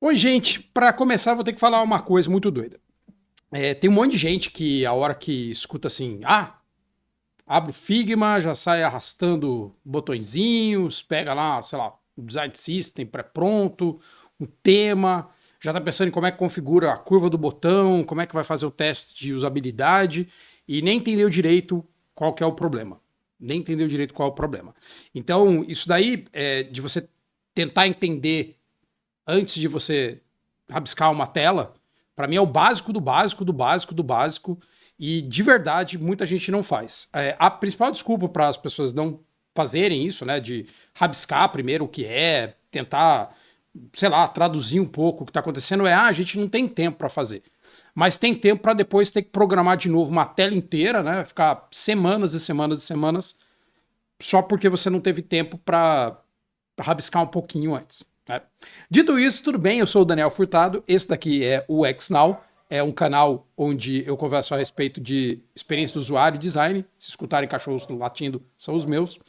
Oi, gente. Para começar, vou ter que falar uma coisa muito doida. Tem um monte de gente que, a hora que escuta assim, abre o Figma, já sai arrastando botõezinhos, pega lá, sei lá, o design system pré-pronto, um tema, já tá pensando em como é que configura a curva do botão, como é que vai fazer o teste de usabilidade e nem entendeu direito qual que é o problema. Nem entendeu direito qual é o problema. Então, isso daí é de você tentar entender antes de você rabiscar uma tela, para mim é o básico do básico do básico do básico. E de verdade, muita gente não faz. A principal desculpa para as pessoas não fazerem isso, né, de rabiscar primeiro o que é, tentar, sei lá, traduzir um pouco o que está acontecendo, a gente não tem tempo para fazer. Mas tem tempo para depois ter que programar de novo uma tela inteira, né, ficar semanas e semanas e semanas, só porque você não teve tempo para rabiscar um pouquinho antes. Né? Dito isso, tudo bem, eu sou o Daniel Furtado, esse daqui é o XNow, é um canal onde eu converso a respeito de experiência do usuário e design. Se escutarem cachorros latindo, são os meus.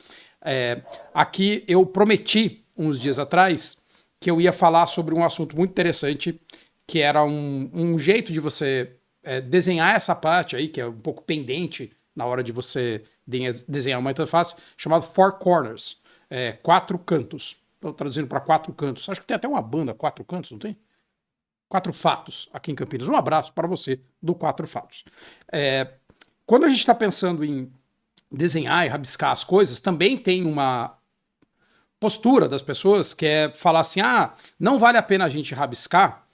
Aqui eu prometi, uns dias atrás, que eu ia falar sobre um assunto muito interessante, que era um jeito de você desenhar essa parte aí, que é um pouco pendente na hora de você desenhar uma interface, chamado Four Corners, quatro cantos. Estou traduzindo para quatro cantos. Acho que tem até uma banda, Quatro Cantos, não tem? Quatro Fatos, aqui em Campinas. Um abraço para você do Quatro Fatos. Quando a gente está pensando em desenhar e rabiscar as coisas, também tem uma postura das pessoas que é falar assim: não vale a pena a gente rabiscar,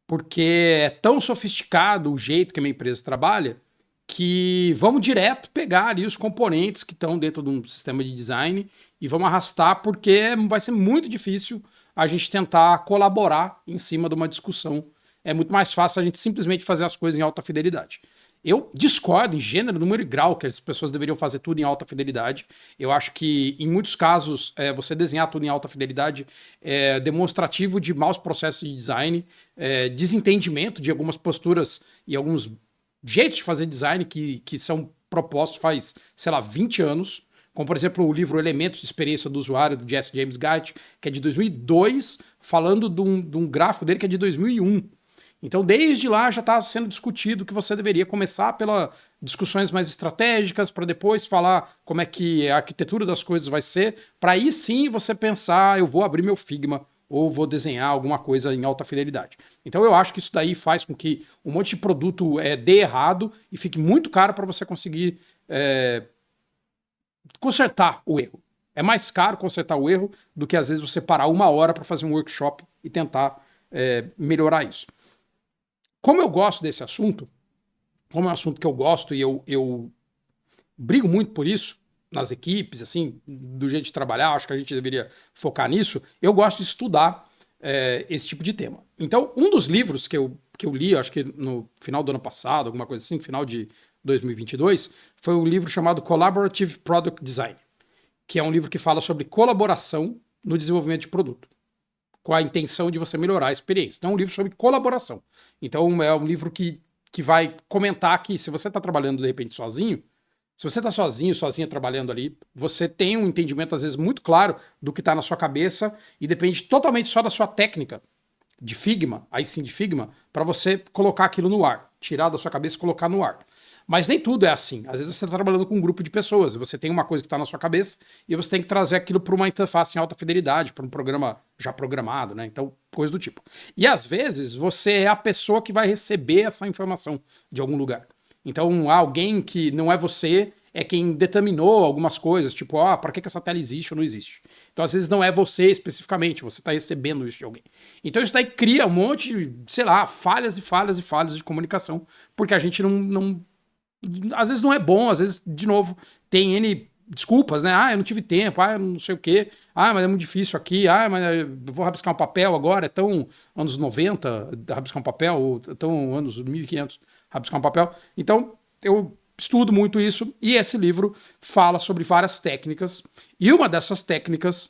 porque é tão sofisticado o jeito que a minha empresa trabalha que vamos direto pegar ali os componentes que estão dentro de um sistema de design e vamos arrastar, porque vai ser muito difícil a gente tentar colaborar em cima de uma discussão. É muito mais fácil a gente simplesmente fazer as coisas em alta fidelidade. Eu discordo em gênero, número e grau que as pessoas deveriam fazer tudo em alta fidelidade. Eu acho que, em muitos casos, você desenhar tudo em alta fidelidade é demonstrativo de maus processos de design, desentendimento de algumas posturas e alguns jeitos de fazer design que são propostos faz, sei lá, 20 anos. Como, por exemplo, o livro Elementos de Experiência do Usuário, do Jesse James Gait, que é de 2002, falando de um gráfico dele que é de 2001. Então, desde lá já está sendo discutido que você deveria começar pelas discussões mais estratégicas, para depois falar como é que a arquitetura das coisas vai ser, para aí sim você pensar, eu vou abrir meu Figma ou vou desenhar alguma coisa em alta fidelidade. Então, eu acho que isso daí faz com que um monte de produto dê errado e fique muito caro para você conseguir consertar o erro. É mais caro consertar o erro do que às vezes você parar uma hora para fazer um workshop e tentar melhorar isso. Como eu gosto desse assunto, como é um assunto que eu gosto e eu brigo muito por isso nas equipes, assim, do jeito de trabalhar, acho que a gente deveria focar nisso, eu gosto de estudar esse tipo de tema. Então, um dos livros que eu li, acho que no final do ano passado, alguma coisa assim, final de 2022, foi um livro chamado Collaborative Product Design, que é um livro que fala sobre colaboração no desenvolvimento de produto, com a intenção de você melhorar a experiência. Então, é um livro sobre colaboração. Então, é um livro que vai comentar que se você está trabalhando, de repente, sozinho, se você está sozinho, sozinha trabalhando ali, você tem um entendimento, às vezes, muito claro do que está na sua cabeça e depende totalmente só da sua técnica de Figma, aí sim de Figma, para você colocar aquilo no ar, tirar da sua cabeça e colocar no ar. Mas nem tudo é assim. Às vezes você está trabalhando com um grupo de pessoas, você tem uma coisa que está na sua cabeça e você tem que trazer aquilo para uma interface em alta fidelidade, para um programa já programado, né? Então, coisa do tipo. E às vezes você é a pessoa que vai receber essa informação de algum lugar. Então, alguém que não é você é quem determinou algumas coisas, tipo, para que essa tela existe ou não existe. Então, às vezes, não é você especificamente, você está recebendo isso de alguém. Então, isso daí cria um monte de, sei lá, falhas e falhas e falhas de comunicação, porque a gente não às vezes não é bom, às vezes, de novo, tem N desculpas, né? Eu não tive tempo, eu não sei o quê, mas é muito difícil aqui, mas eu vou rabiscar um papel agora, é tão anos 90 rabiscar um papel, ou tão anos 1500 rabiscar um papel. Então, eu estudo muito isso, e esse livro fala sobre várias técnicas, e uma dessas técnicas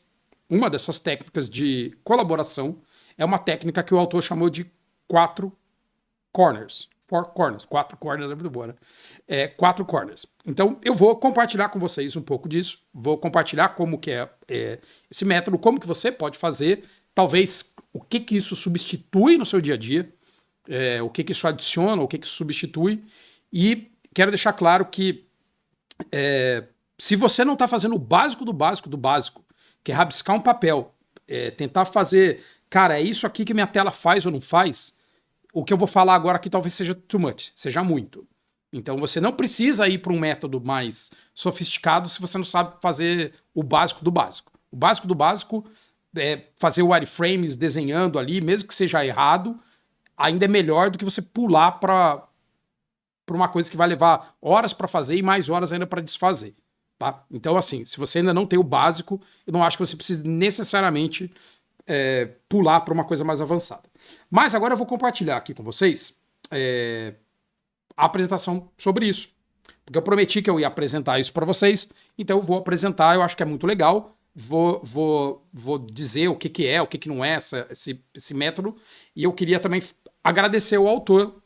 de colaboração é uma técnica que o autor chamou de quatro corners. Four corners. Quatro corners é muito boa, né? Quatro corners. Então, eu vou compartilhar com vocês um pouco disso. Vou compartilhar como que é esse método, como que você pode fazer. Talvez o que que isso substitui no seu dia a dia, o que que isso adiciona, o que que isso substitui. E quero deixar claro que se você não está fazendo o básico do básico do básico, que é rabiscar um papel, tentar fazer, cara, é isso aqui que minha tela faz ou não faz, o que eu vou falar agora aqui talvez seja too much, seja muito. Então você não precisa ir para um método mais sofisticado se você não sabe fazer o básico do básico. O básico do básico é fazer wireframes desenhando ali, mesmo que seja errado, ainda é melhor do que você pular para uma coisa que vai levar horas para fazer e mais horas ainda para desfazer. Tá? Então, assim, se você ainda não tem o básico, eu não acho que você precise necessariamente pular para uma coisa mais avançada. Mas agora eu vou compartilhar aqui com vocês a apresentação sobre isso. Porque eu prometi que eu ia apresentar isso para vocês, então eu vou apresentar, eu acho que é muito legal. Vou dizer o que que é, o que que não é esse método. E eu queria também agradecer o autor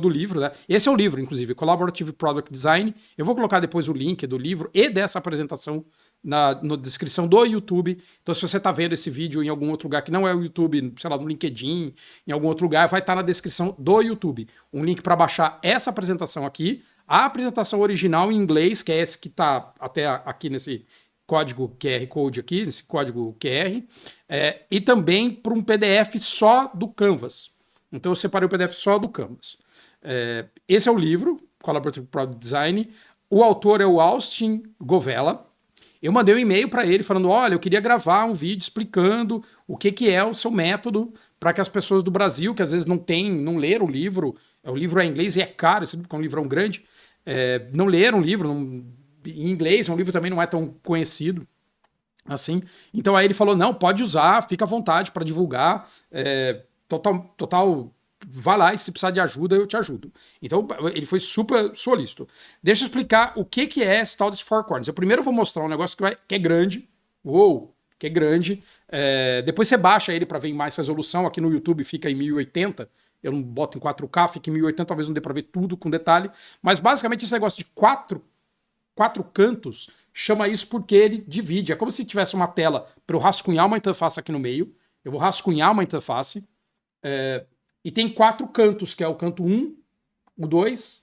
do livro, né? Esse é o livro, inclusive, Collaborative Product Design. Eu vou colocar depois o link do livro e dessa apresentação na descrição do YouTube. Então, se você está vendo esse vídeo em algum outro lugar que não é o YouTube, sei lá, no LinkedIn, em algum outro lugar, vai estar na descrição do YouTube. Um link para baixar essa apresentação aqui, a apresentação original em inglês, que é esse que está até aqui nesse código QR Code aqui, nesse código QR, e também para um PDF só do Canvas. Então eu separei o PDF só do Canvas. Esse é o livro, Collaborative Product Design. O autor é o Austin Govella. Eu mandei um e-mail para ele falando, olha, eu queria gravar um vídeo explicando o que que é o seu método para que as pessoas do Brasil, que às vezes não leram o livro é em inglês e é caro, porque é um livrão grande, não leram o livro, em inglês, um livro também não é tão conhecido assim. Então aí ele falou, não, pode usar, fica à vontade para divulgar, total, vai lá e se precisar de ajuda, eu te ajudo. Então ele foi super solícito. Deixa eu explicar o que que é esse tal desse Four Corners. Eu primeiro vou mostrar um negócio que é grande, que é grande. Depois você baixa ele para ver em mais resolução, aqui no YouTube fica em 1080, eu não boto em 4K, fica em 1080, talvez não dê para ver tudo com detalhe, mas basicamente esse negócio de quatro cantos, chama isso porque ele divide. É como se tivesse uma tela para eu rascunhar uma interface aqui no meio. Eu vou rascunhar uma interface. E tem 4 cantos, que é o canto 1, o 2,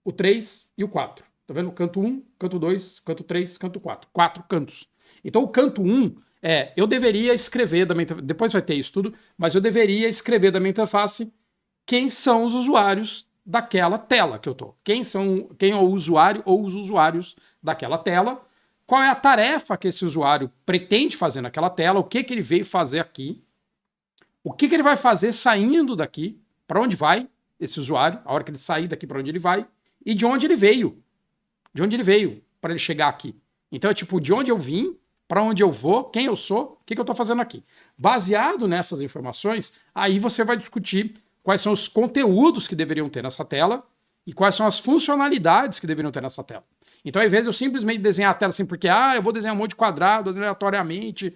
o 3 e o 4. Tá vendo? Canto 1, canto 2, canto 3, canto 4. 4 cantos. Então o canto 1 eu deveria escrever da minha interface, depois vai ter isso tudo, mas eu deveria escrever da minha interface quem são os usuários daquela tela que eu tô. Quem é o usuário ou os usuários daquela tela, qual é a tarefa que esse usuário pretende fazer naquela tela, o que que ele veio fazer aqui, o que que ele vai fazer saindo daqui, para onde vai esse usuário, a hora que ele sair daqui para onde ele vai, e de onde ele veio para ele chegar aqui. Então é tipo, de onde eu vim, para onde eu vou, quem eu sou, o que que eu estou fazendo aqui. Baseado nessas informações, aí você vai discutir quais são os conteúdos que deveriam ter nessa tela e quais são as funcionalidades que deveriam ter nessa tela. Então, ao invés de eu simplesmente desenhar a tela assim, porque eu vou desenhar um monte de quadrados aleatoriamente,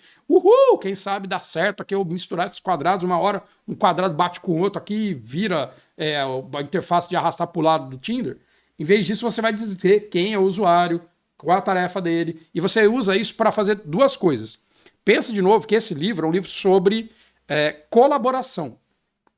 quem sabe dá certo aqui eu misturar esses quadrados, uma hora um quadrado bate com o outro aqui, vira a interface de arrastar para o lado do Tinder. Em vez disso, você vai dizer quem é o usuário, qual a tarefa dele, e você usa isso para fazer 2 coisas. Pensa de novo que esse livro é um livro sobre colaboração.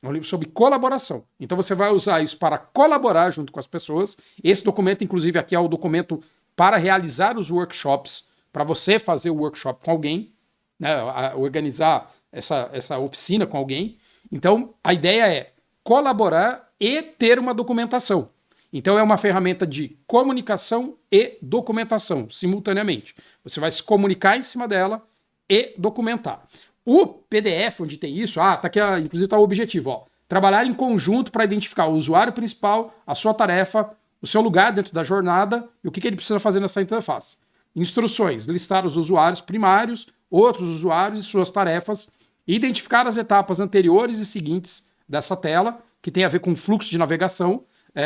É um livro sobre colaboração. Então você vai usar isso para colaborar junto com as pessoas. Esse documento, inclusive, aqui é o documento para realizar os workshops, para você fazer o workshop com alguém, né, organizar essa oficina com alguém. Então, a ideia é colaborar e ter uma documentação. Então, é uma ferramenta de comunicação e documentação, simultaneamente. Você vai se comunicar em cima dela e documentar. O PDF, onde tem isso, tá aqui, inclusive está o objetivo, trabalhar em conjunto para identificar o usuário principal, a sua tarefa, o seu lugar dentro da jornada e o que ele precisa fazer nessa interface. Instruções, listar os usuários primários, outros usuários e suas tarefas, identificar as etapas anteriores e seguintes dessa tela, que tem a ver com fluxo de navegação,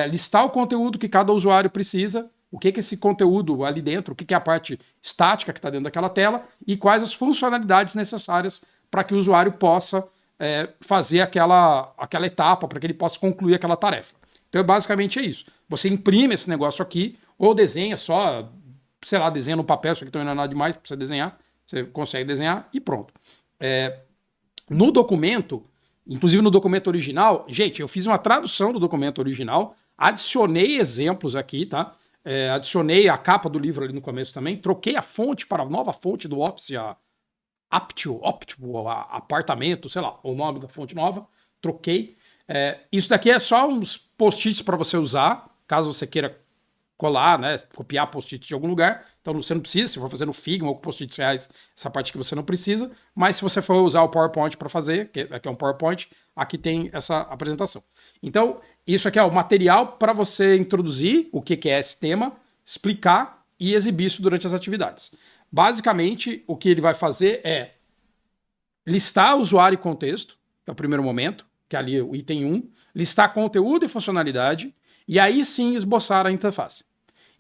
listar o conteúdo que cada usuário precisa, o que esse conteúdo ali dentro, o que é a parte estática que está dentro daquela tela e quais as funcionalidades necessárias para que o usuário possa fazer aquela etapa, para que ele possa concluir aquela tarefa. Então, basicamente é isso. Você imprime esse negócio aqui ou desenha só, sei lá, desenha no papel, isso aqui também não é nada demais para você desenhar, você consegue desenhar e pronto. No documento, inclusive no documento original, gente, eu fiz uma tradução do documento original, adicionei exemplos aqui, tá? Adicionei a capa do livro ali no começo também, troquei a fonte para a nova fonte do Office, a Optio, apartamento, sei lá, o nome da fonte nova, troquei. Isso daqui é só uns post-its para você usar, caso você queira colar, né, copiar post-it de algum lugar. Então você não precisa, se for fazer no Figma ou com post-its reais, essa parte que você não precisa. Mas se você for usar o PowerPoint para fazer, que é um PowerPoint, aqui tem essa apresentação. Então, isso aqui é o material para você introduzir o que é esse tema, explicar e exibir isso durante as atividades. Basicamente, o que ele vai fazer é listar usuário e contexto, que é o primeiro momento, que é ali o item 1, listar conteúdo e funcionalidade, e aí sim esboçar a interface.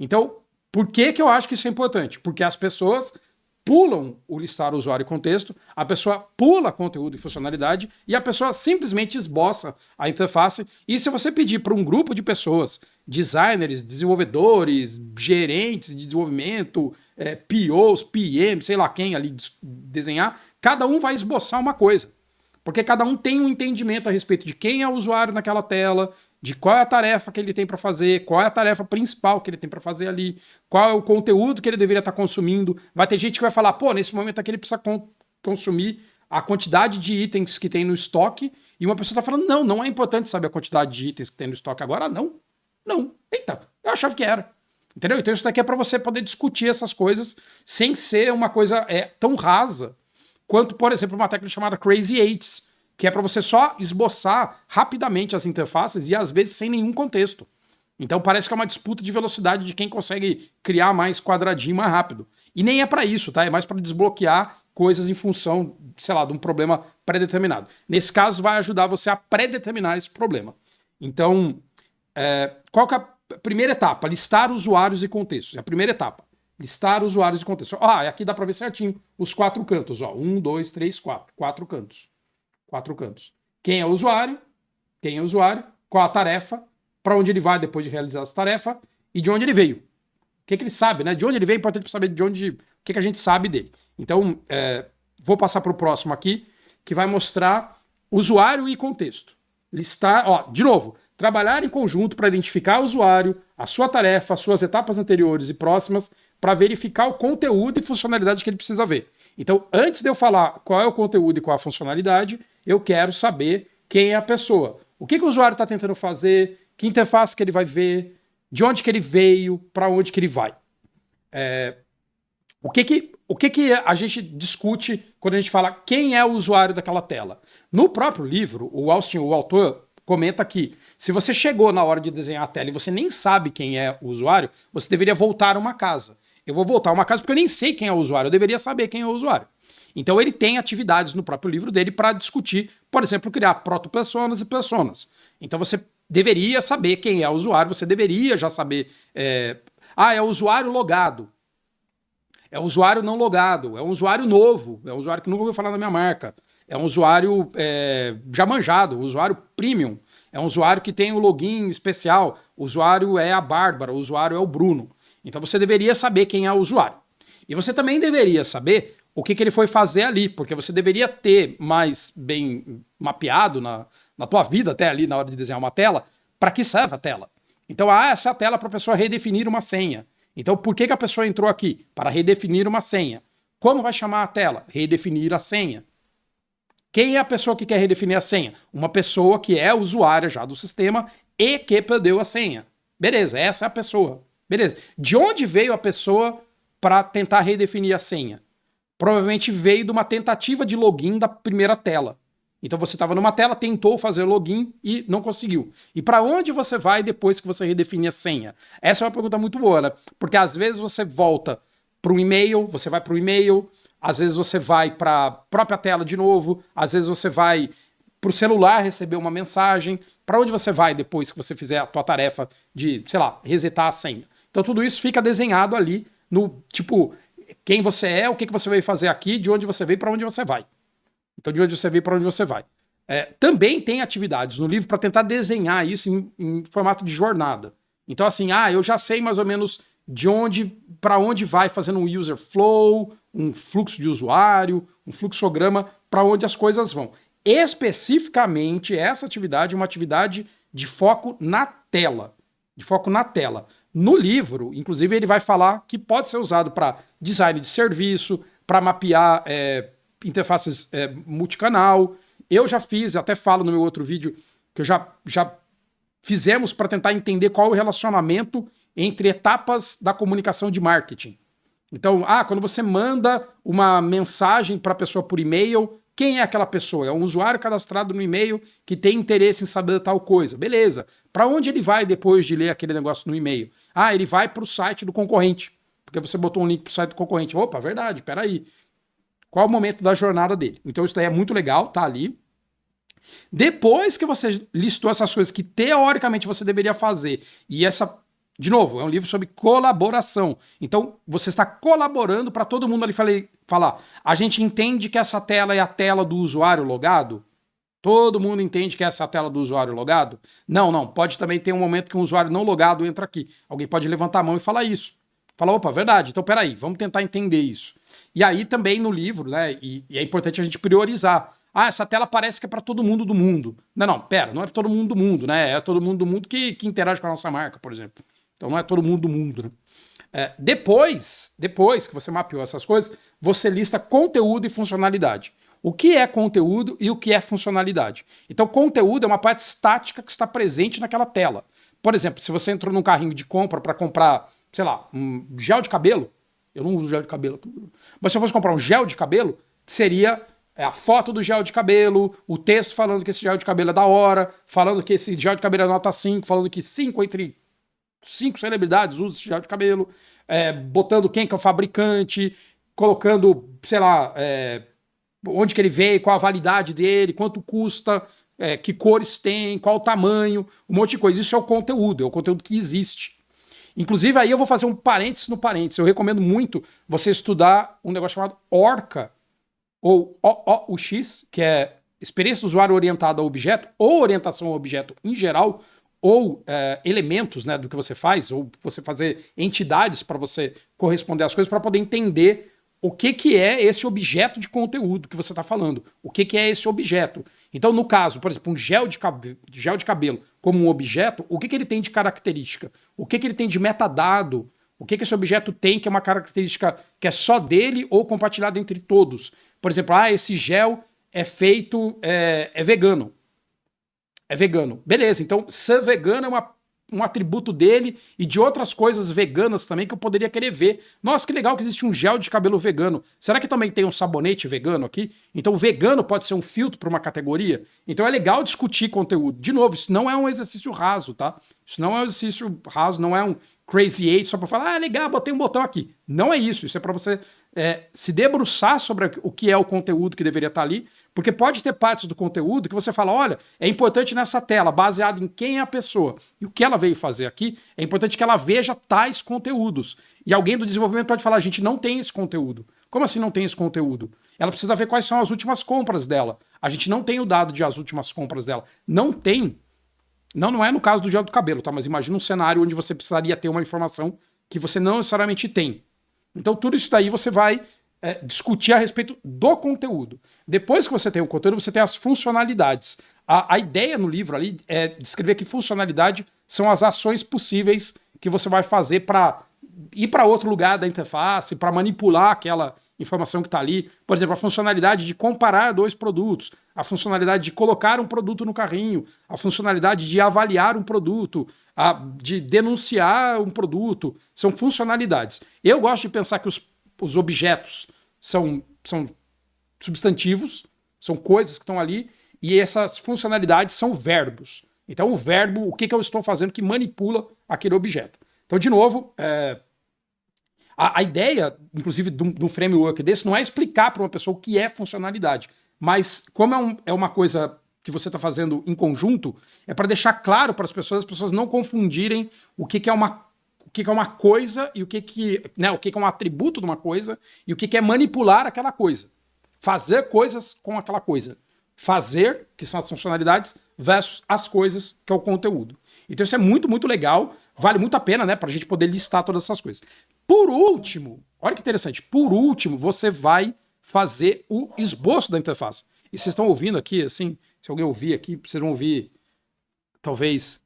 Então, por que eu acho que isso é importante? Porque as pessoas pulam o listar usuário e contexto, a pessoa pula conteúdo e funcionalidade e a pessoa simplesmente esboça a interface. E se você pedir para um grupo de pessoas, designers, desenvolvedores, gerentes de desenvolvimento, POs, PM, sei lá quem ali desenhar, cada um vai esboçar uma coisa. Porque cada um tem um entendimento a respeito de quem é o usuário naquela tela, de qual é a tarefa que ele tem para fazer, qual é a tarefa principal que ele tem para fazer ali, qual é o conteúdo que ele deveria estar consumindo. Vai ter gente que vai falar, pô, nesse momento aqui ele precisa consumir a quantidade de itens que tem no estoque, e uma pessoa está falando, não é importante saber a quantidade de itens que tem no estoque agora. Não. Eita, eu achava que era. Entendeu? Então isso daqui é para você poder discutir essas coisas sem ser uma coisa tão rasa quanto, por exemplo, uma técnica chamada Crazy Eights, que é para você só esboçar rapidamente as interfaces e às vezes sem nenhum contexto. Então parece que é uma disputa de velocidade de quem consegue criar mais quadradinho mais rápido. E nem é para isso, tá? É mais para desbloquear coisas em função, sei lá, de um problema pré-determinado. Nesse caso, vai ajudar você a pré-determinar esse problema. Então, qual que é a primeira etapa? Listar usuários e contextos. É a primeira etapa. Listar usuários e contextos. Aqui dá para ver certinho os 4 cantos. 1, 2, 3, 4. 4 cantos. 4 cantos. Quem é o usuário? Qual a tarefa? Para onde ele vai depois de realizar essa tarefa? E de onde ele veio? O que ele sabe, né? De onde ele veio é importante para saber o que a gente sabe dele. Então, vou passar para o próximo aqui, que vai mostrar usuário e contexto. Listar, de novo, trabalhar em conjunto para identificar o usuário, a sua tarefa, as suas etapas anteriores e próximas, para verificar o conteúdo e funcionalidade que ele precisa ver. Então, antes de eu falar qual é o conteúdo e qual a funcionalidade, eu quero saber quem é a pessoa. O que o usuário está tentando fazer, que interface que ele vai ver, de onde que ele veio, para onde que ele vai. O que a gente discute quando a gente fala quem é o usuário daquela tela? No próprio livro, o Austin, o autor, comenta que se você chegou na hora de desenhar a tela e você nem sabe quem é o usuário, você deveria voltar a uma casa. Eu vou voltar a uma casa porque eu nem sei quem é o usuário, eu deveria saber quem é o usuário. Então ele tem atividades no próprio livro dele para discutir, por exemplo, criar proto-personas e personas. Então você deveria saber quem é o usuário, você deveria já saber... é o usuário logado. É um usuário não logado, é um usuário novo, é um usuário que nunca ouviu falar da minha marca, é um usuário já manjado, um usuário premium, é um usuário que tem o login especial, o usuário é a Bárbara, o usuário é o Bruno. Então você deveria saber quem é o usuário. E você também deveria saber o que ele foi fazer ali, porque você deveria ter mais bem mapeado na tua vida, até ali na hora de desenhar uma tela, para que serve a tela. Então, essa é a tela para a pessoa redefinir uma senha. Então, por que a pessoa entrou aqui? Para redefinir uma senha. Como vai chamar a tela? Redefinir a senha. Quem é a pessoa que quer redefinir a senha? Uma pessoa que é usuária já do sistema e que perdeu a senha. Beleza, essa é a pessoa. Beleza. De onde veio a pessoa para tentar redefinir a senha? Provavelmente veio de uma tentativa de login da primeira tela. Então você estava numa tela, tentou fazer login e não conseguiu. E para onde você vai depois que você redefinir a senha? Essa é uma pergunta muito boa, né? Porque às vezes você volta para um e-mail, você vai para o e-mail, às vezes você vai para a própria tela de novo, às vezes você vai para o celular receber uma mensagem. Para onde você vai depois que você fizer a tua tarefa de, sei lá, resetar a senha? Então tudo isso fica desenhado ali no tipo, quem você é, o que você veio fazer aqui, de onde você veio, para onde você vai. Então, de onde você veio, para onde você vai. Também tem atividades no livro para tentar desenhar isso em formato de jornada. Então, assim, eu já sei mais ou menos de onde para onde vai fazendo um user flow, um fluxo de usuário, um fluxograma, para onde as coisas vão. Especificamente, essa atividade é uma atividade de foco na tela. De foco na tela. No livro, inclusive, ele vai falar que pode ser usado para design de serviço, para mapear interfaces multicanal. Eu já fiz, até falo no meu outro vídeo, que eu já fizemos para tentar entender qual é o relacionamento entre etapas da comunicação de marketing. Então, quando você manda uma mensagem para a pessoa por e-mail, quem é aquela pessoa? É um usuário cadastrado no e-mail que tem interesse em saber tal coisa. Beleza. Para onde ele vai depois de ler aquele negócio no e-mail? Ele vai para o site do concorrente, porque você botou um link para o site do concorrente. Opa, verdade, peraí. Qual é o momento da jornada dele? Então isso daí é muito legal, tá ali. Depois que você listou essas coisas que teoricamente você deveria fazer, e de novo, é um livro sobre colaboração. Então, você está colaborando para todo mundo ali falar. A gente entende que essa tela é a tela do usuário logado? Todo mundo entende que essa é a tela do usuário logado? Não. Pode também ter um momento que um usuário não logado entra aqui. Alguém pode levantar a mão e falar isso. Fala, opa, verdade. Então, peraí, vamos tentar entender isso. E aí também no livro, né, e é importante a gente priorizar. Essa tela parece que é para todo mundo do mundo. Não é para todo mundo do mundo, né? É todo mundo do mundo que interage com a nossa marca, por exemplo. Então não é todo mundo do mundo, né? Depois que você mapeou essas coisas, você lista conteúdo e funcionalidade. O que é conteúdo e o que é funcionalidade? Então, conteúdo é uma parte estática que está presente naquela tela. Por exemplo, se você entrou num carrinho de compra para comprar, sei lá, um gel de cabelo, eu não uso gel de cabelo, mas se eu fosse comprar um gel de cabelo, seria a foto do gel de cabelo, o texto falando que esse gel de cabelo é da hora, falando que esse gel de cabelo é nota 5, falando que 5 entre 5 celebridades usam esse gel de cabelo, botando quem que é o fabricante, colocando, sei lá, onde que ele veio, qual a validade dele, quanto custa, que cores tem, qual o tamanho, um monte de coisa. Isso é o conteúdo que existe. Inclusive, aí eu vou fazer um parênteses no parênteses. Eu recomendo muito você estudar um negócio chamado ORCA, ou OOUX, que é Experiência do Usuário Orientada a Objeto, ou Orientação ao Objeto em geral, ou elementos, né, do que você faz, ou você fazer entidades para você corresponder às coisas, para poder entender o que é esse objeto de conteúdo que você está falando. O que é esse objeto. Então, no caso, por exemplo, um gel de cabelo como um objeto, o que ele tem de característica? O que ele tem de metadado? O que esse objeto tem que é uma característica que é só dele ou compartilhada entre todos? Por exemplo, esse gel é feito, é vegano. É vegano. Beleza, então ser vegano é um atributo dele e de outras coisas veganas também que eu poderia querer ver. Nossa, que legal que existe um gel de cabelo vegano. Será que também tem um sabonete vegano aqui? Então vegano pode ser um filtro para uma categoria? Então é legal discutir conteúdo. De novo, isso não é um exercício raso, tá? Isso não é um exercício raso, não é um Crazy 8 só para falar, legal, botei um botão aqui. Não é isso. Isso é para você se debruçar sobre o que é o conteúdo que deveria estar ali, porque pode ter partes do conteúdo que você fala, olha, é importante nessa tela, baseado em quem é a pessoa e o que ela veio fazer aqui, é importante que ela veja tais conteúdos. E alguém do desenvolvimento pode falar, a gente não tem esse conteúdo. Como assim não tem esse conteúdo? Ela precisa ver quais são as últimas compras dela. A gente não tem o dado de as últimas compras dela. Não tem. Não é no caso do gel do cabelo, tá? Mas imagina um cenário onde você precisaria ter uma informação que você não necessariamente tem. Então tudo isso daí você vai discutir a respeito do conteúdo. Depois que você tem o conteúdo, você tem as funcionalidades. A ideia no livro ali é descrever que funcionalidade são as ações possíveis que você vai fazer para ir para outro lugar da interface, para manipular aquela informação que está ali. Por exemplo, a funcionalidade de comparar dois produtos, a funcionalidade de colocar um produto no carrinho, a funcionalidade de avaliar um produto, de denunciar um produto. São funcionalidades. Eu gosto de pensar que os objetos são substantivos, são coisas que estão ali, e essas funcionalidades são verbos. Então, o verbo, o que eu estou fazendo que manipula aquele objeto. Então, de novo, a ideia, inclusive, do framework desse, não é explicar para uma pessoa o que é funcionalidade, mas como é uma coisa que você está fazendo em conjunto, é para deixar claro para as pessoas não confundirem o que é uma coisa e o que é um atributo de uma coisa e o que é manipular aquela coisa. Fazer coisas com aquela coisa. Fazer, que são as funcionalidades, versus as coisas, que é o conteúdo. Então isso é muito, muito legal. Vale muito a pena, né, para a gente poder listar todas essas coisas. Por último, olha que interessante, por último, você vai fazer o esboço da interface. E vocês estão ouvindo aqui, assim, se alguém ouvir aqui, vocês vão ouvir, talvez,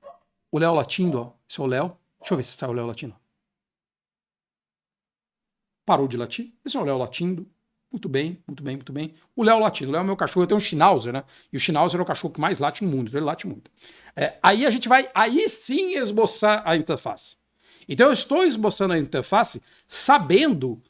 o Léo latindo, ó. Esse é o Léo. Deixa eu ver se sai o Léo latindo. Parou de latir. Esse é o Léo latindo. Muito bem, muito bem, muito bem. O Léo latindo. O Léo é meu cachorro. Eu tenho um Schnauzer, né? E o Schnauzer é o cachorro que mais late no mundo. Então ele late muito. Aí a gente vai, aí sim, esboçar a interface. Então eu estou esboçando a interface sabendo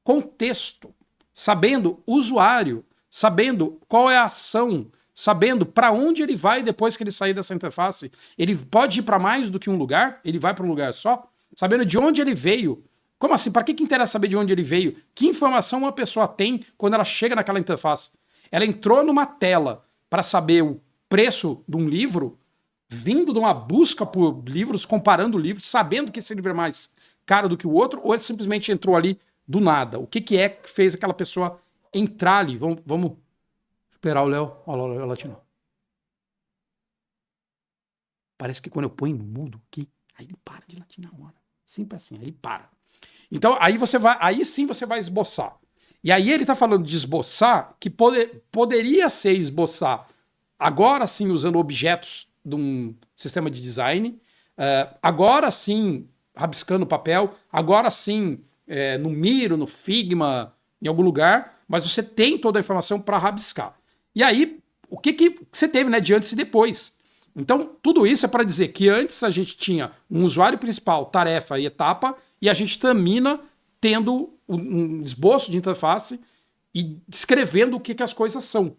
contexto, sabendo usuário, sabendo qual é a ação, sabendo para onde ele vai depois que ele sair dessa interface. Ele pode ir para mais do que um lugar? Ele vai para um lugar só? Sabendo de onde ele veio. Como assim? Para que interessa saber de onde ele veio? Que informação uma pessoa tem quando ela chega naquela interface? Ela entrou numa tela para saber o preço de um livro, vindo de uma busca por livros, comparando livros, sabendo que esse livro é mais caro do que o outro, ou ele simplesmente entrou ali do nada? O que é que fez aquela pessoa entrar ali? Vamos esperar o Léo. Olha lá, o Léo latino. Parece que quando eu ponho mudo aqui, aí ele para de latir na hora. Sempre assim, aí ele para. Então, aí sim você vai esboçar. E aí ele tá falando de esboçar, que poderia ser esboçar, agora sim usando objetos de um sistema de design, agora sim rabiscando papel, agora sim no Miro, no Figma, em algum lugar, mas você tem toda a informação para rabiscar. E aí, o que você teve, né, de antes e depois? Então, tudo isso é para dizer que antes a gente tinha um usuário principal, tarefa e etapa, e a gente termina tendo um esboço de interface e descrevendo o que as coisas são.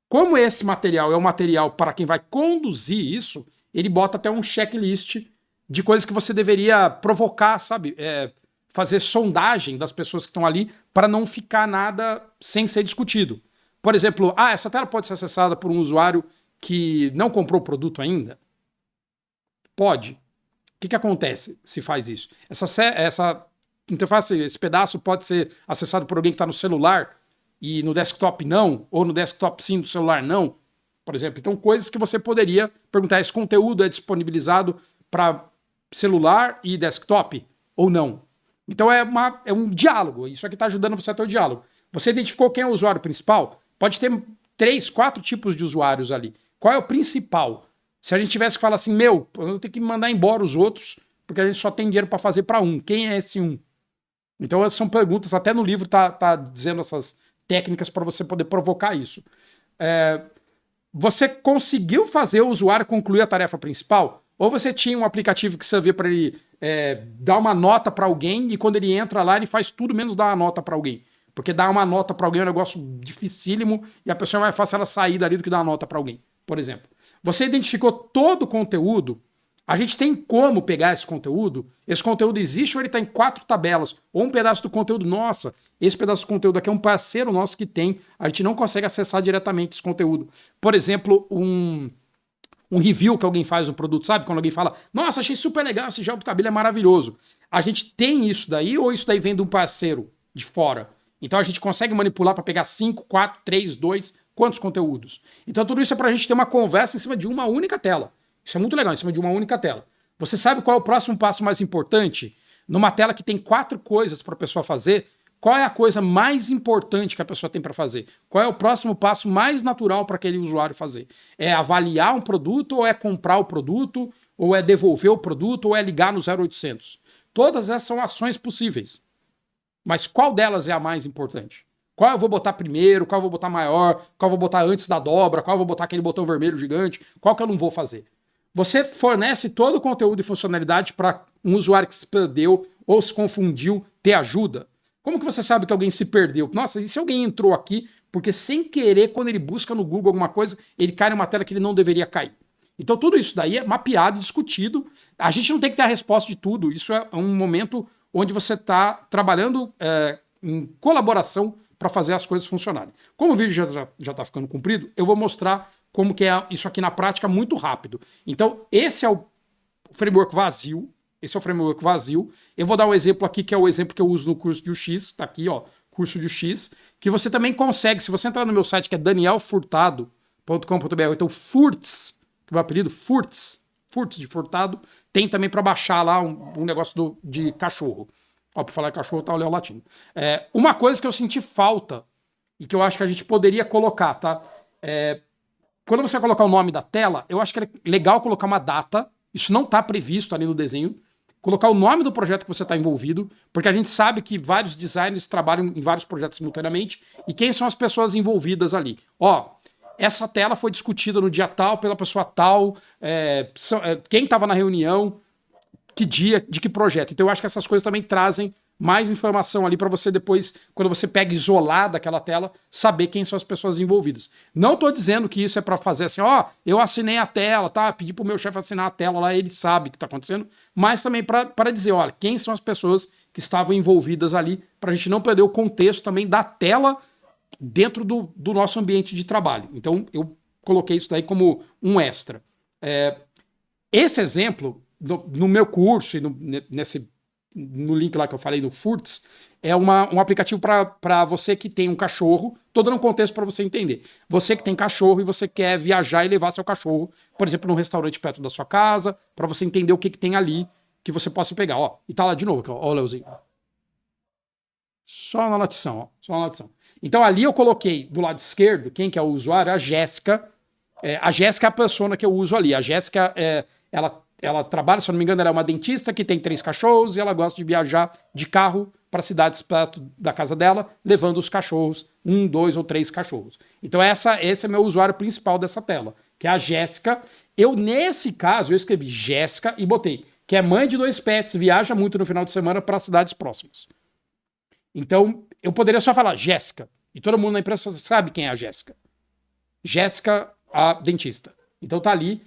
Como esse material é um material para quem vai conduzir isso, ele bota até um checklist de coisas que você deveria provocar, sabe? Fazer sondagem das pessoas que estão ali para não ficar nada sem ser discutido. Por exemplo, essa tela pode ser acessada por um usuário que não comprou o produto ainda? Pode. O que acontece se faz isso? Essa interface, esse pedaço pode ser acessado por alguém que está no celular e no desktop não, ou no desktop sim, no celular não, por exemplo. Então, coisas que você poderia perguntar, esse conteúdo é disponibilizado para celular e desktop ou não? Então, é um diálogo. Isso aqui está ajudando você a ter o diálogo. Você identificou quem é o usuário principal? Pode ter 3, 4 tipos de usuários ali. Qual é o principal? Se a gente tivesse que falar assim, eu tenho que mandar embora os outros, porque a gente só tem dinheiro para fazer para um. Quem é esse um? Então, essas são perguntas, até no livro tá dizendo essas técnicas para você poder provocar isso. Você conseguiu fazer o usuário concluir a tarefa principal? Ou você tinha um aplicativo que servia para ele dar uma nota para alguém e quando ele entra lá, ele faz tudo menos dar uma nota para alguém? Porque dar uma nota para alguém é um negócio dificílimo e a pessoa é mais fácil ela sair dali do que dar uma nota para alguém, por exemplo. Você identificou todo o conteúdo, a gente tem como pegar esse conteúdo existe ou ele está em 4 tabelas, ou um pedaço do conteúdo, nossa, esse pedaço do conteúdo aqui é um parceiro nosso que tem, a gente não consegue acessar diretamente esse conteúdo. Por exemplo, um review que alguém faz no produto, sabe? Quando alguém fala, nossa, achei super legal, esse gel do cabelo é maravilhoso. A gente tem isso daí ou isso daí vem de um parceiro de fora? Então a gente consegue manipular para pegar 5, 4, 3, 2, quantos conteúdos? Então tudo isso é para a gente ter uma conversa em cima de uma única tela. Isso é muito legal, em cima de uma única tela. Você sabe qual é o próximo passo mais importante? Numa tela que tem 4 coisas para a pessoa fazer, qual é a coisa mais importante que a pessoa tem para fazer? Qual é o próximo passo mais natural para aquele usuário fazer? É avaliar um produto, ou é comprar o produto, ou é devolver o produto, ou é ligar no 0800? Todas essas são ações possíveis. Mas qual delas é a mais importante? Qual eu vou botar primeiro, qual eu vou botar maior, qual eu vou botar antes da dobra, qual eu vou botar aquele botão vermelho gigante, qual que eu não vou fazer? Você fornece todo o conteúdo e funcionalidade para um usuário que se perdeu ou se confundiu ter ajuda? Como que você sabe que alguém se perdeu? Nossa, e se alguém entrou aqui porque sem querer, quando ele busca no Google alguma coisa, ele cai numa tela que ele não deveria cair? Então tudo isso daí é mapeado, discutido. A gente não tem que ter a resposta de tudo. Isso é um momento onde você está trabalhando em colaboração para fazer as coisas funcionarem. Como o vídeo já está ficando comprido, eu vou mostrar como que é isso aqui na prática muito rápido. Então, esse é o framework vazio. Eu vou dar um exemplo aqui, que é o exemplo que eu uso no curso de UX. Está aqui, ó, curso de UX, que você também consegue, se você entrar no meu site, que é danielfurtado.com.br, então Furts, que é o meu apelido, Furts de Furtado, tem também para baixar lá um negócio de cachorro. Ó, para falar de cachorro, tá o Léo latindo. Uma coisa que eu senti falta e que eu acho que a gente poderia colocar, tá? Quando você colocar o nome da tela, eu acho que é legal colocar uma data, isso não está previsto ali no desenho, colocar o nome do projeto que você está envolvido, porque a gente sabe que vários designers trabalham em vários projetos simultaneamente, e quem são as pessoas envolvidas ali. Ó, essa tela foi discutida no dia tal, pela pessoa tal, quem estava na reunião, que dia, de que projeto. Então eu acho que essas coisas também trazem mais informação ali para você depois, quando você pega isolada aquela tela, saber quem são as pessoas envolvidas. Não estou dizendo que isso é para fazer assim, ó, eu assinei a tela, tá? Pedi pro meu chefe assinar a tela lá, ele sabe o que está acontecendo, mas também para dizer, olha, quem são as pessoas que estavam envolvidas ali, para a gente não perder o contexto também da tela dentro do nosso ambiente de trabalho. Então eu coloquei isso daí como um extra. Esse exemplo, no meu curso e no link lá que eu falei do Furts, é um aplicativo para você que tem um cachorro. Tô dando um contexto para você entender. Você que tem cachorro e você quer viajar e levar seu cachorro, por exemplo, num restaurante perto da sua casa, para você entender o que tem ali que você possa pegar. Ó, e tá lá de novo, ó, o Leozinho. Só na latição, ó. Só na latição. Então ali eu coloquei do lado esquerdo, quem que é o usuário? A Jéssica. A Jéssica é a persona que eu uso ali. A Jéssica, ela trabalha, se eu não me engano, ela é uma dentista que tem 3 cachorros e ela gosta de viajar de carro para cidades perto da casa dela, levando os cachorros, 1, 2 ou 3 cachorros. Então esse é meu usuário principal dessa tela, que é a Jéssica. Nesse caso, eu escrevi Jéssica e botei que é mãe de 2 pets, viaja muito no final de semana para cidades próximas. Então, eu poderia só falar Jéssica, e todo mundo na empresa sabe quem é a Jéssica. Jéssica, a dentista. Então tá ali.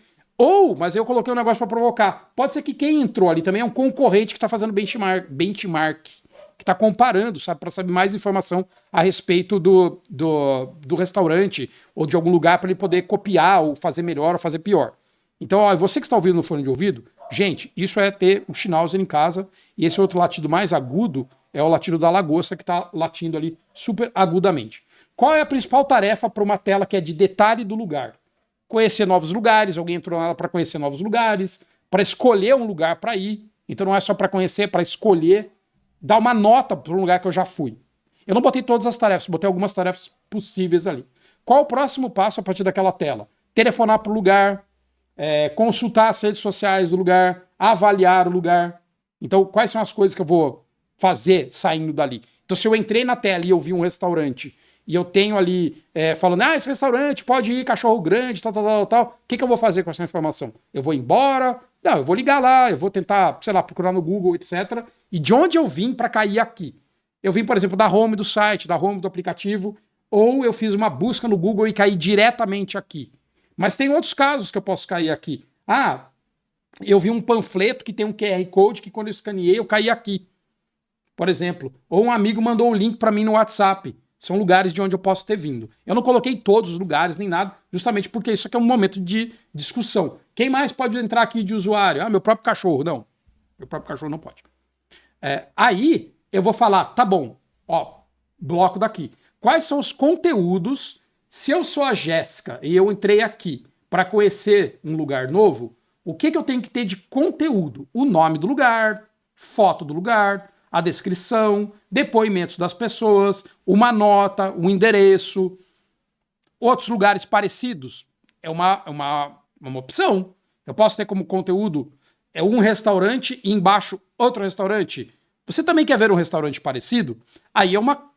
Mas eu coloquei um negócio para provocar. Pode ser que quem entrou ali também é um concorrente que está fazendo benchmark, que está comparando, sabe, para saber mais informação a respeito do restaurante ou de algum lugar para ele poder copiar ou fazer melhor ou fazer pior. Então, ó, você que está ouvindo no fone de ouvido, gente, isso é ter o Schnauzer em casa, e esse outro latido mais agudo é o latido da lagosta que está latindo ali super agudamente. Qual é a principal tarefa para uma tela que é de detalhe do lugar? Conhecer novos lugares, alguém entrou nela para conhecer novos lugares, para escolher um lugar para ir. Então não é só para conhecer, é para escolher, dar uma nota para um lugar que eu já fui. Eu não botei todas as tarefas, botei algumas tarefas possíveis ali. Qual o próximo passo a partir daquela tela? Telefonar para o lugar, consultar as redes sociais do lugar, avaliar o lugar. Então, quais são as coisas que eu vou fazer saindo dali? Então, se eu entrei na tela e eu vi um restaurante e eu tenho ali falando, esse restaurante pode ir, cachorro grande, tal, o que eu vou fazer com essa informação? Eu vou embora? Não, eu vou ligar lá, eu vou tentar, sei lá, procurar no Google, etc. E de onde eu vim para cair aqui? Eu vim, por exemplo, da home do site, da home do aplicativo, ou eu fiz uma busca no Google e caí diretamente aqui. Mas tem outros casos que eu posso cair aqui. Eu vi um panfleto que tem um QR Code que quando eu escaneei eu caí aqui, por exemplo. Ou um amigo mandou o link para mim no WhatsApp. São lugares de onde eu posso ter vindo. Eu não coloquei todos os lugares nem nada, justamente porque isso aqui é um momento de discussão. Quem mais pode entrar aqui de usuário? Meu próprio cachorro. Não, meu próprio cachorro não pode. Aí eu vou falar, tá bom, ó, bloco daqui. Quais são os conteúdos? Se eu sou a Jéssica e eu entrei aqui para conhecer um lugar novo, o que eu tenho que ter de conteúdo? O nome do lugar, foto do lugar, a descrição, depoimentos das pessoas, uma nota, um endereço. Outros lugares parecidos é uma opção. Eu posso ter como conteúdo um restaurante e embaixo outro restaurante. Você também quer ver um restaurante parecido? Aí é uma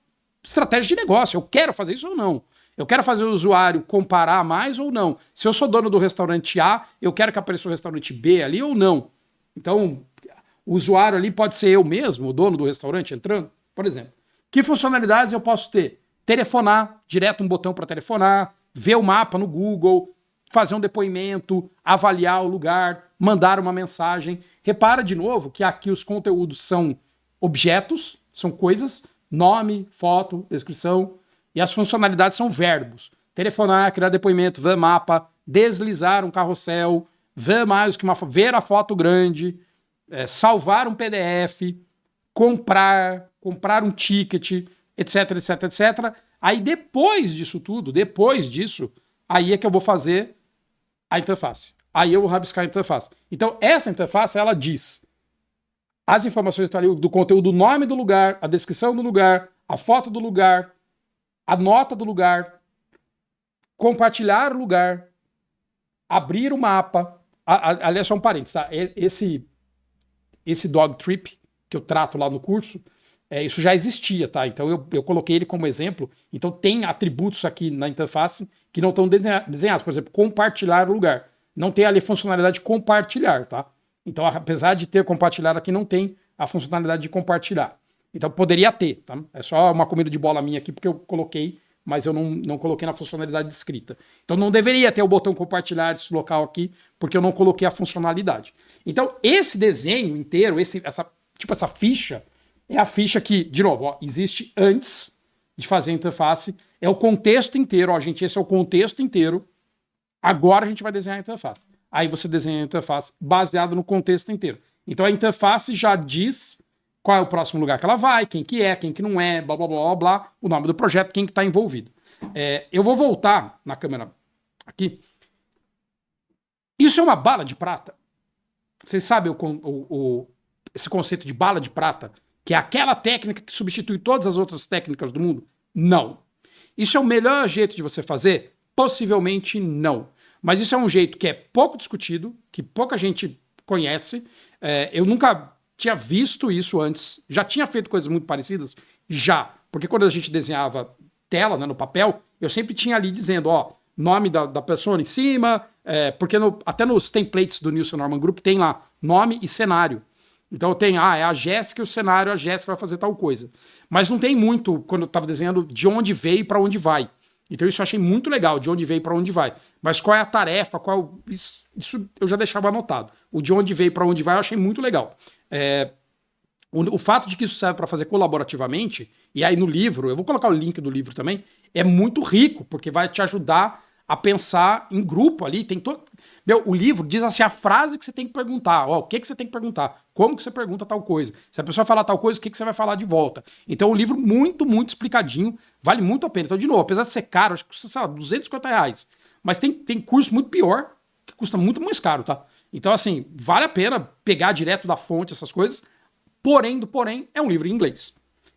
estratégia de negócio. Eu quero fazer isso ou não? Eu quero fazer o usuário comparar mais ou não? Se eu sou dono do restaurante A, eu quero que apareça o restaurante B ali ou não? Então, o usuário ali pode ser eu mesmo, o dono do restaurante, entrando, por exemplo. Que funcionalidades eu posso ter? Telefonar, direto um botão para telefonar, ver o mapa no Google, fazer um depoimento, avaliar o lugar, mandar uma mensagem. Repara de novo que aqui os conteúdos são objetos, são coisas, nome, foto, descrição, e as funcionalidades são verbos. Telefonar, criar depoimento, ver mapa, deslizar um carrossel, ver mais que ver a foto grande, salvar um PDF, comprar um ticket, etc, etc, etc. Aí depois disso tudo, aí é que eu vou fazer a interface. Aí eu vou rabiscar a interface. Então essa interface, ela diz as informações do conteúdo, o nome do lugar, a descrição do lugar, a foto do lugar, a nota do lugar, compartilhar o lugar, abrir o mapa. Aliás, só um parênteses, tá? Esse dog trip que eu trato lá no curso, isso já existia, tá? Então eu coloquei ele como exemplo. Então tem atributos aqui na interface que não estão desenhados. Por exemplo, compartilhar o lugar. Não tem ali a funcionalidade de compartilhar, tá? Então, apesar de ter compartilhar aqui, não tem a funcionalidade de compartilhar. Então poderia ter, tá? É só uma comida de bola minha aqui, porque eu coloquei, mas eu não coloquei na funcionalidade escrita. Então não deveria ter o botão compartilhar esse local aqui, porque eu não coloquei a funcionalidade. Então esse desenho inteiro, essa ficha, é a ficha que, de novo, ó, existe antes de fazer a interface, é o contexto inteiro, ó, gente, esse é o contexto inteiro. Agora a gente vai desenhar a interface. Aí você desenha a interface baseado no contexto inteiro. Então a interface já diz qual é o próximo lugar que ela vai, quem que não é, blá, blá, blá, blá, blá, o nome do projeto, quem que está envolvido. Eu vou voltar na câmera aqui. Isso é uma bala de prata? Vocês sabem esse conceito de bala de prata? Que é aquela técnica que substitui todas as outras técnicas do mundo? Não. Isso é o melhor jeito de você fazer? Possivelmente não. Mas isso é um jeito que é pouco discutido, que pouca gente conhece. Eu nunca tinha visto isso antes. Já tinha feito coisas muito parecidas? Já. Porque quando a gente desenhava tela, né, no papel, eu sempre tinha ali dizendo, ó, nome da pessoa em cima, porque até nos templates do Nielsen Norman Group tem lá nome e cenário. Então tem, é a Jéssica e o cenário, a Jéssica vai fazer tal coisa. Mas não tem muito, quando eu estava desenhando, de onde veio e para onde vai. Então isso eu achei muito legal, de onde veio para onde vai. Mas qual é a tarefa, isso eu já deixava anotado. O de onde veio para onde vai eu achei muito legal. O fato de que isso serve para fazer colaborativamente, e aí no livro, eu vou colocar o link do livro também, é muito rico, porque vai te ajudar a pensar em grupo ali. Tem todo. O livro diz assim a frase que você tem que perguntar, o que você tem que perguntar, como que você pergunta tal coisa. Se a pessoa falar tal coisa, o que você vai falar de volta. Então é um livro muito, muito explicadinho, vale muito a pena. Então, de novo, apesar de ser caro, acho que custa, sei lá, R$250, mas tem curso muito pior, que custa muito mais caro, tá? Então, assim, vale a pena pegar direto da fonte essas coisas, porém, é um livro em inglês.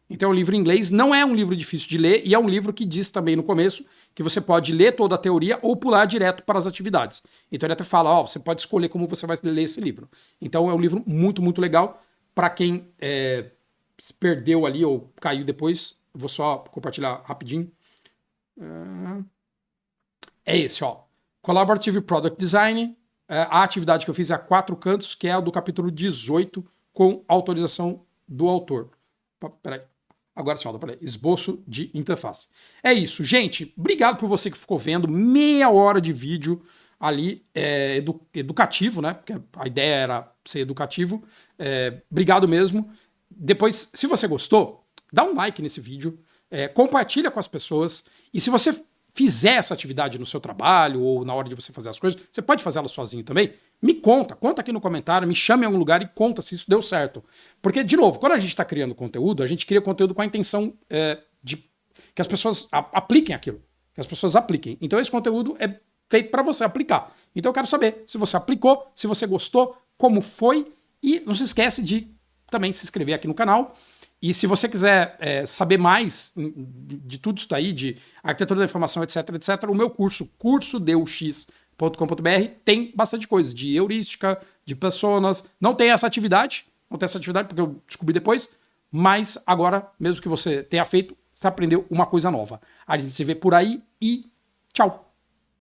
Então, o livro em inglês não é um livro difícil de ler e é um livro que diz também no começo que você pode ler toda a teoria ou pular direto para as atividades. Então, ele até fala, você pode escolher como você vai ler esse livro. Então, é um livro muito, muito legal para quem se perdeu ali ou caiu depois. Vou só compartilhar rapidinho. É esse, ó. Collaborative Product Design. A atividade que eu fiz é a 4 cantos, que é a do capítulo 18, com autorização do autor. Peraí. Agora sim, peraí. Esboço de interface. É isso, gente. Obrigado por você que ficou vendo. Meia hora de vídeo ali, educativo, né? Porque a ideia era ser educativo. Obrigado mesmo. Depois, se você gostou, dá um like nesse vídeo, compartilha com as pessoas. E se você fizer essa atividade no seu trabalho ou na hora de você fazer as coisas, você pode fazer ela sozinho também. Me conta aqui no comentário, me chame em algum lugar e conta se isso deu certo. Porque, de novo, quando a gente está criando conteúdo, a gente cria conteúdo com a intenção de que as pessoas apliquem aquilo. Que as pessoas apliquem. Então esse conteúdo é feito para você aplicar. Então eu quero saber se você aplicou, se você gostou, como foi. E não se esquece de também se inscrever aqui no canal. E se você quiser saber mais de tudo isso daí, de arquitetura da informação, etc, o meu cursodeux.com.br tem bastante coisa, de heurística, de personas. Não tem essa atividade porque eu descobri depois, mas agora, mesmo que você tenha feito, você aprendeu uma coisa nova. A gente se vê por aí e tchau!